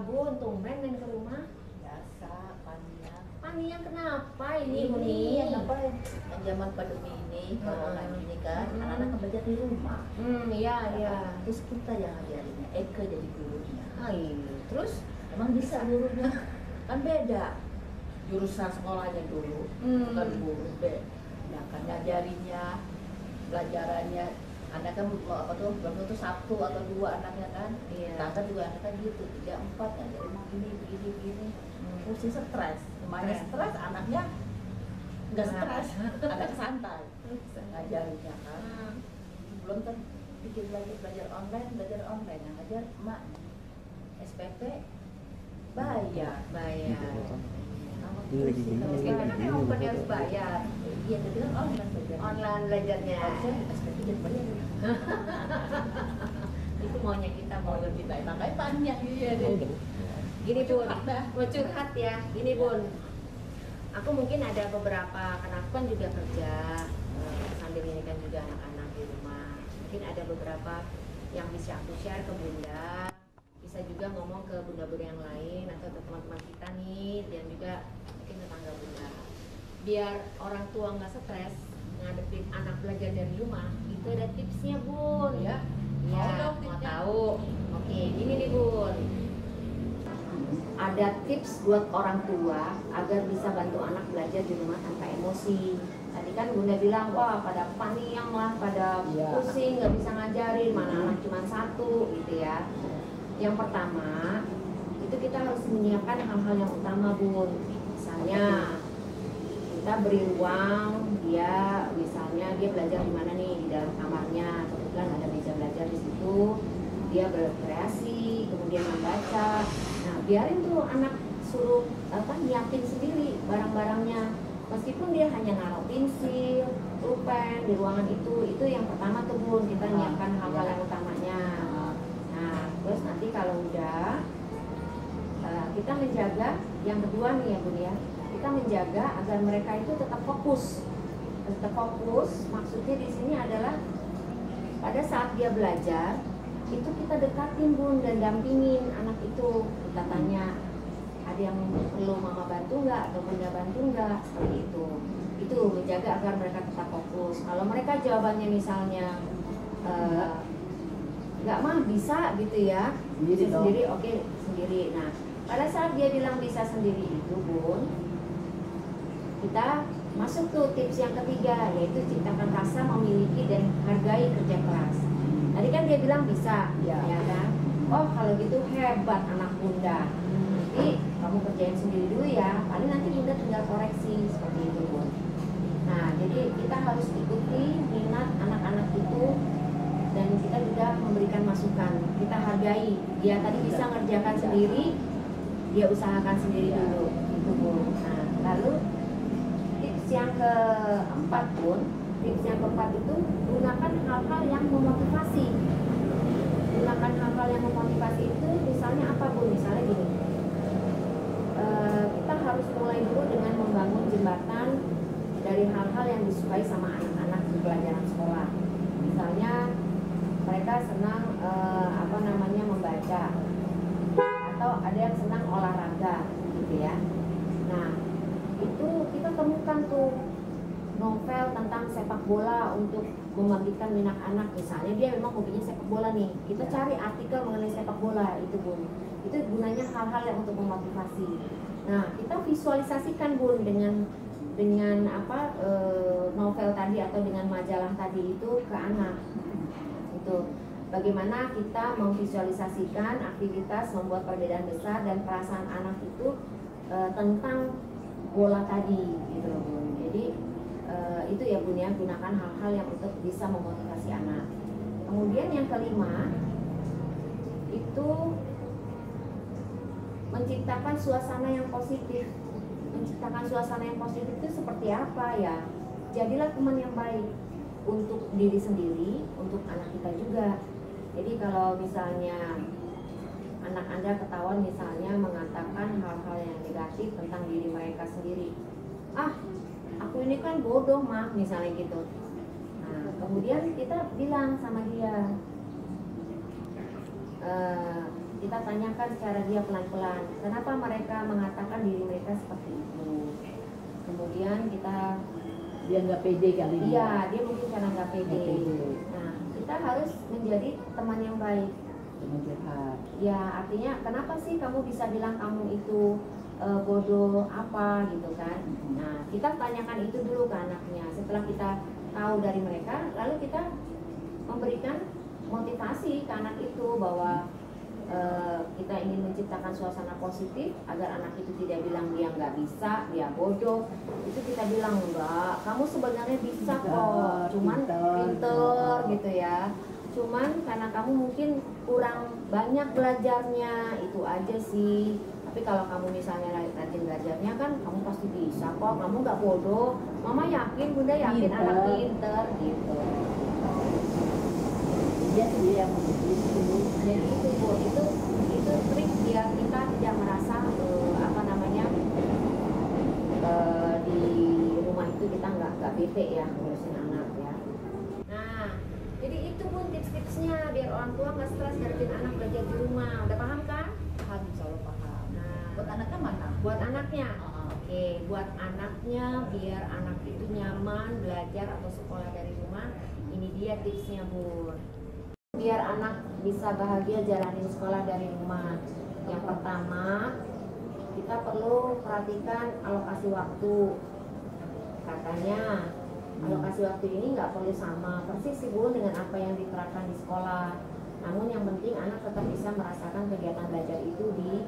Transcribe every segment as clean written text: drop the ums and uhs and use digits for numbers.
Bun, tumben main ke rumah. Biasa, panian. Panian kenapa ini Yang apa yang zaman pandemi ini, corona ini kan, anak-anak kan belajar di rumah. Iya, iya. Terus kita yang ngajarinnya, Eka jadi gurunya. Terus Emang bisa gurunya? Kan beda jurusan sekolahnya dulu, bukan guru deh. Nah kan ngajarinnya, pelajarannya, anak kan apa tuh, belum tentu satu atau dua anaknya kan. Iya. Kakak juga anaknya gitu, 3, 4 ngajarin begini. Terus si stres, emaknya stres, anaknya nggak stres, anaknya santai. Ngajarinnya kan, belum kan bikin belajar online, yang ngajar emak SPP bayar. SPP kan memang bukan harus bayar. Iya, jadi kan online belajar. Online belajarnya. Harusnya SPP jadi bayar. Itu maunya kita, mau lebih baik, makanya banyak. Iya deh. Gini Bun, dah. mau curhat ya. Gini Bun, aku mungkin ada beberapa, karena aku kan juga kerja sambil ini kan juga anak-anak di rumah. Mungkin ada beberapa yang bisa aku share ke Bunda, bisa juga ngomong ke bunda-bunda yang lain atau ke teman-teman kita nih, dan juga mungkin tetangga Bunda. Biar orang tua nggak stres ngadepin anak belajar dari rumah, itu ada tipsnya Bun. Ya. Ya, mau tahu? Oke, gini nih Bun. Ada tips buat orang tua agar bisa bantu anak belajar di rumah tanpa emosi. Tadi kan Bunda bilang, wah pada paniang lah, pada pusing, nggak bisa ngajarin, mana anak cuma satu gitu ya. Yang pertama, itu kita harus menyiapkan hal-hal yang utama Bun. Misalnya, kita beri ruang dia, misalnya dia belajar di mana nih, di dalam kamarnya, kebetulan ada meja belajar di situ, dia berkreasi, kemudian membaca. Nah, biarin tuh anak suruh nyiapin sendiri barang-barangnya, meskipun dia hanya naruh pensil, pulpen di ruangan itu yang pertama tuh Bun, kita nyiapkan hal-hal yang utamanya. Nah, terus nanti kalau udah kita menjaga yang kedua nih ya Bun ya, kita menjaga agar mereka itu tetap fokus. Maksudnya di sini adalah pada saat dia belajar itu kita dekatin Bun dan dampingin anak itu. Kita tanya, ada yang perlu mama bantu nggak atau bunda bantu nggak, seperti itu. Itu menjaga agar mereka tetap fokus. Kalau mereka jawabannya misalnya nggak mah bisa gitu ya, sendiri oke, sendiri. Nah, pada saat dia bilang bisa sendiri itu Bun, kita masuk tuh tips yang ketiga, yaitu ciptakan rasa memiliki dan hargai kerja keras. Tadi kan dia bilang bisa, ya kan? Oh kalau gitu hebat anak Bunda. Nanti kamu kerjain sendiri dulu ya. Paling nanti Bunda tinggal koreksi, seperti itu Bun. Nah jadi kita harus ikuti minat anak-anak itu, dan kita juga memberikan masukan. Kita hargai. Dia tadi bisa ngerjakan sendiri, dia usahakan sendiri dulu, itu Bun. Nah lalu tips yang keempat Bun. Tips yang keempat itu gunakan hal-hal yang memotivasi. Gunakan hal-hal yang memotivasi itu misalnya apa Bun? Misalnya gini, kita harus mulai dulu dengan membangun jembatan dari hal-hal yang disukai sama anak-anak di pelajaran sekolah. Misalnya mereka senang membaca, atau ada yang senang olahraga gitu ya. Nah itu kita temukan tuh novel tentang sepak bola untuk membangkitkan minat anak. Misalnya dia memang hobinya sepak bola nih, kita cari artikel mengenai sepak bola itu Bun. Itu gunanya hal-hal yang untuk memotivasi. Nah kita visualisasikan Bun dengan novel tadi atau dengan majalah tadi itu ke anak. Itu bagaimana kita memvisualisasikan aktivitas membuat perbedaan besar dan perasaan anak itu tentang bola tadi gitu Bun. Jadi itu ya Bun ya, gunakan hal-hal yang untuk bisa memotivasi anak. Kemudian yang kelima itu menciptakan suasana yang positif. Menciptakan suasana yang positif itu seperti apa ya? Jadilah teman yang baik untuk diri sendiri, untuk anak kita juga. Jadi kalau misalnya anak Anda ketahuan misalnya mengatakan hal-hal yang negatif tentang diri mereka sendiri, aku ini kan bodoh mah, misalnya gitu. Nah, kemudian kita bilang sama dia, kita tanyakan secara dia pelan-pelan, kenapa mereka mengatakan diri mereka seperti itu. Kemudian dia nggak pede kali ini. Iya, dia mungkin karena nggak pede. Nah, kita harus menjadi teman yang baik. Teman curhat. Ya, artinya kenapa sih kamu bisa bilang kamu itu bodoh apa gitu kan? Nah, kita tanyakan itu dulu ke anaknya. Setelah kita tahu dari mereka, lalu kita memberikan motivasi ke anak itu bahwa kita ingin menciptakan suasana positif agar anak itu tidak bilang dia nggak bisa, dia bodoh. Itu kita bilang enggak, kamu sebenarnya bisa kok, cuman pinter gitu ya. Cuman karena kamu mungkin kurang banyak belajarnya, itu aja sih. Tapi kalau kamu misalnya rajin belajarnya kan kamu pasti bisa kok, kamu nggak bodoh. Mama yakin, Bunda yakin anak pinter gitu. Dia yang begitu. Jadi itu Bu, itu trik biar kita tidak merasa di rumah itu kita nggak bete ya ngurusin anak ya. Nah, jadi itu pun tips-tipsnya biar orang tua nggak stres ngadepin anak belajar di rumah. Udah paham kan? Paham, selalu paham. Nah, buat anaknya mana? Buat anaknya. Oke, buat anaknya biar anak itu nyaman belajar atau sekolah dari rumah. Ini dia tipsnya, Bun. Biar anak bisa bahagia jalanin sekolah dari rumah. Yang pertama, kita perlu perhatikan alokasi waktu. Katanya alokasi waktu ini nggak perlu sama persis sih Bu dengan apa yang diterapkan di sekolah. Namun yang penting anak tetap bisa merasakan kegiatan belajar itu di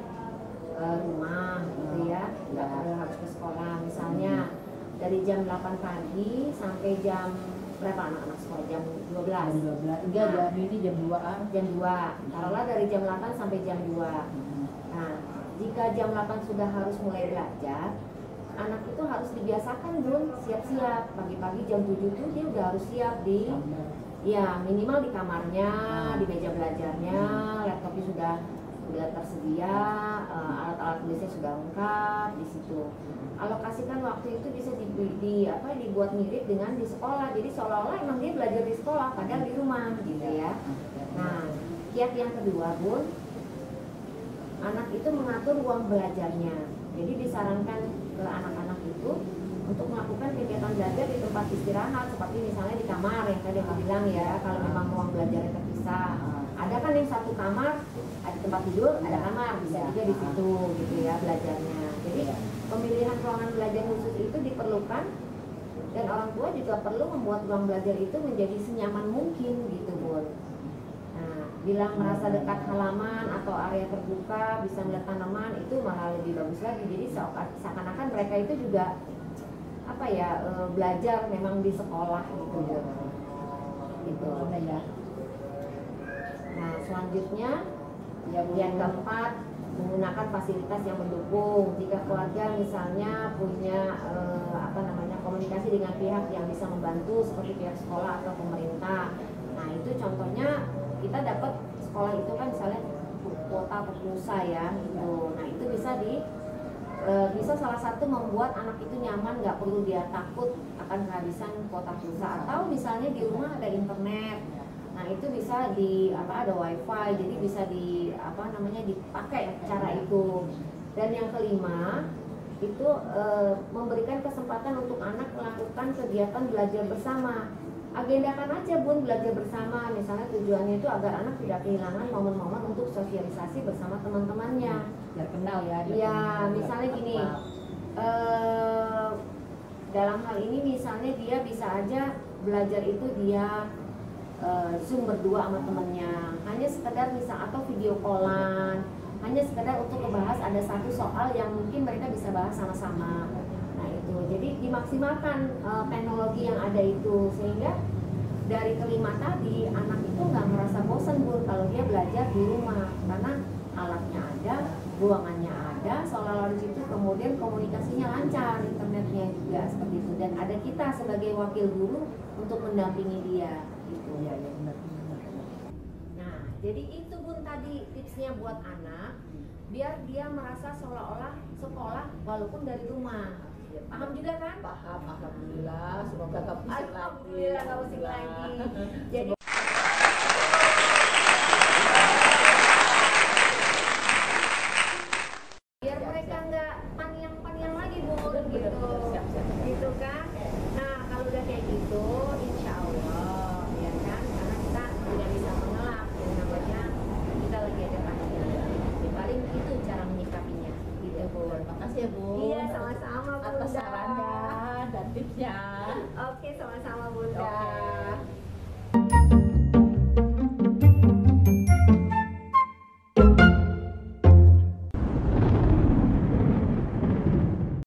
rumah gitu ya, nggak perlu harus ke sekolah. Misalnya dari jam 8 pagi sampai jam berapa anak-anak sekolah? Jam 12. Enggak, jam ini jam 2. Jam 2. Taruhlah dari jam 8 sampai jam 2. Nah, jika jam 8 sudah harus mulai belajar, anak itu harus dibiasakan Bun, siap-siap. Pagi-pagi jam 7 itu dia udah harus siap di ya minimal di kamarnya, di meja belajarnya, laptopnya sudah tersedia, alat-alat tulisnya sudah lengkap di situ. Alokasikan waktu itu bisa dibuat mirip dengan di sekolah. Jadi seolah-olah emang dia belajar di sekolah padahal di rumah gitu ya. Nah, kiat yang kedua Bun, anak itu mengatur ruang belajarnya. Jadi disarankan ke anak-anak itu untuk melakukan kegiatan belajar di tempat istirahat, seperti misalnya di kamar yang tadi aku bilang ya, kalau memang ruang belajarnya terpisah. Ada kan yang satu kamar, ada tempat tidur, ada kamar, bisa juga di situ gitu ya belajarnya. Jadi pemilihan ruangan belajar khusus itu diperlukan, dan orang tua juga perlu membuat ruang belajar itu menjadi senyaman mungkin gitu Bun. Nah, bila merasa dekat halaman atau area terbuka, bisa melihat tanaman, itu malah lebih bagus lagi. Jadi seakan-akan mereka itu juga belajar memang di sekolah gitu ya. Gitu ya. Nah, selanjutnya yang keempat, menggunakan fasilitas yang mendukung. Jika keluarga misalnya punya komunikasi dengan pihak yang bisa membantu seperti pihak sekolah atau pemerintah. Nah, itu contohnya kita dapat sekolah itu kan misalnya kuota atau pulsa ya gitu. Nah, itu bisa salah satu membuat anak itu nyaman, nggak perlu dia takut akan kehabisan kuota pulsa, atau misalnya di rumah ada internet. Nah, itu bisa ada wifi, jadi bisa dipakai cara itu. Dan yang kelima itu memberikan kesempatan untuk anak melakukan kegiatan belajar bersama. Agendakan aja Bun belajar bersama, misalnya tujuannya itu agar anak tidak kehilangan momen-momen untuk sosialisasi bersama teman-temannya. Biar kenal ya. Ya, misalnya gini, dalam hal ini misalnya dia bisa aja belajar itu dia Zoom berdua sama temennya, hanya sekedar atau video callan, hanya sekedar untuk membahas ada satu soal yang mungkin mereka bisa bahas sama-sama. Nah itu, jadi dimaksimalkan teknologi yang ada itu, sehingga dari kelima tadi anak itu nggak merasa bosan Bun kalau dia belajar di rumah, karena alatnya ada, ruangannya ada, seolah-olah di situ, kemudian komunikasinya lancar, internetnya juga seperti itu, dan ada kita sebagai wakil guru untuk mendampingi dia. Ya, benar. Nah, jadi itu Bun tadi tipsnya buat anak, biar dia merasa seolah-olah sekolah walaupun dari rumah. Paham juga kan? Paham, alhamdulillah. Semoga gak pusing lagi. Alhamdulillah gak pusing lagi. Jadi ya Bu. Iya, sama-sama Bunda. Atas sarannya dan tipsnya.